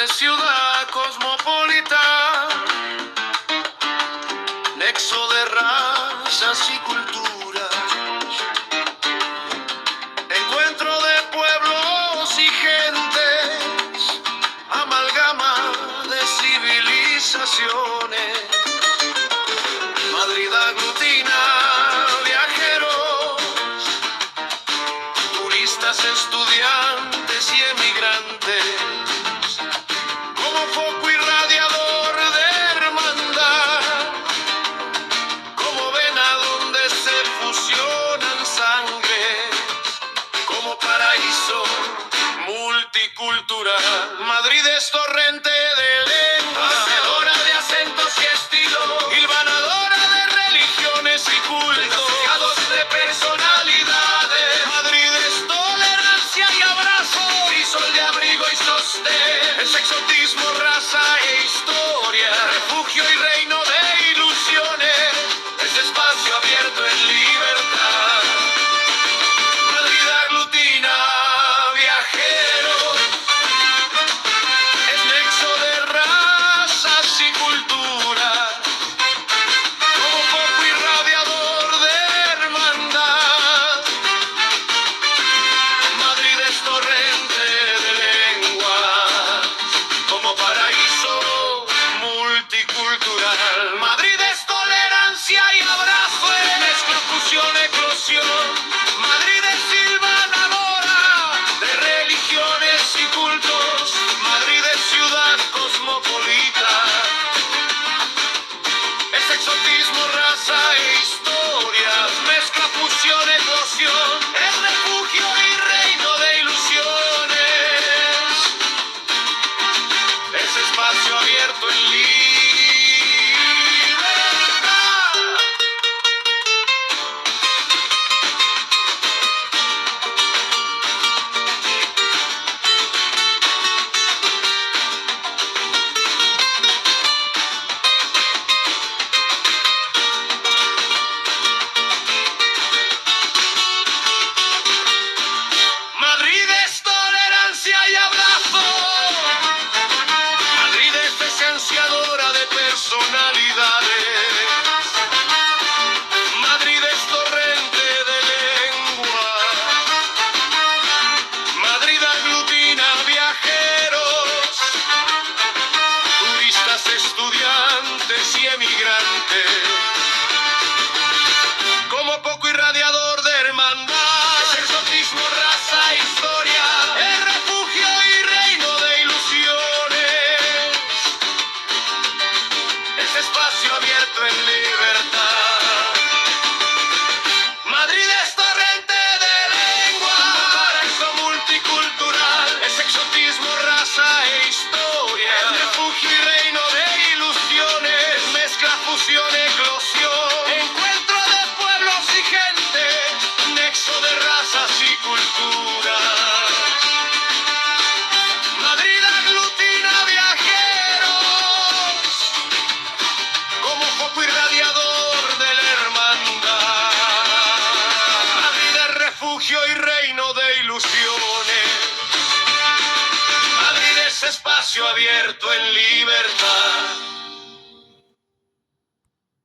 es ciudad cosmopolita, nexo de razas y culturas, encuentro de pueblos y gentes, amalgama de civilizaciones. Madrid aglutina viajeros, turistas, estudiantes y emigrantes, como foco irradiador de hermandad, como vena donde se fusionan sangres, como paraíso multicultural. Madrid es torrente de lengua, hacedora de acentos y estilos, hilvanadora de religiones y cultos, de personalidades. Madrid es tolerancia y abrazo, crisol de abrigo y sostén, es exotismo, raza e historia, refugio y reino de ilusiones, es espacio abierto en libertad. Madrid aglutina viajeros, es nexo de razas y culturas, como foco irradiador de hermandad. Madrid es torrente de lenguas, como paraíso multicultural. Madrid es tolerancia y abrazo, mezcla, fusión, eclosión. Madrid es silvanadora de religiones y cultos. Madrid es ciudad cosmopolita, es exotismo, raza e historias, mezcla, fusión, eclosión, es refugio y reino de ilusiones, es espacio abierto en libertad. Madrid es tolerancia y abrazo, Madrid es esenciadora de personalidades, Madrid es torrente de lengua, Madrid aglutina viajeros, turistas, estudiantes y emigrantes, como poco irradiador de hermandad, es exotismo, raza, historia, es refugio y reino de ilusiones, es espacio abierto en libertad. Madrid es torrente de lengua, paraíso multicultural, es exotismo, raza e historia, es refugio y reino de ilusiones, mezcla, fusión, eclosión, encuentro de pueblos y gente, nexo de razas y culturas. Madrid aglutina viajeros, como foco irradiador de la hermandad. Madrid es refugio y reino de ilusiones, Madrid es espacio abierto en libertad.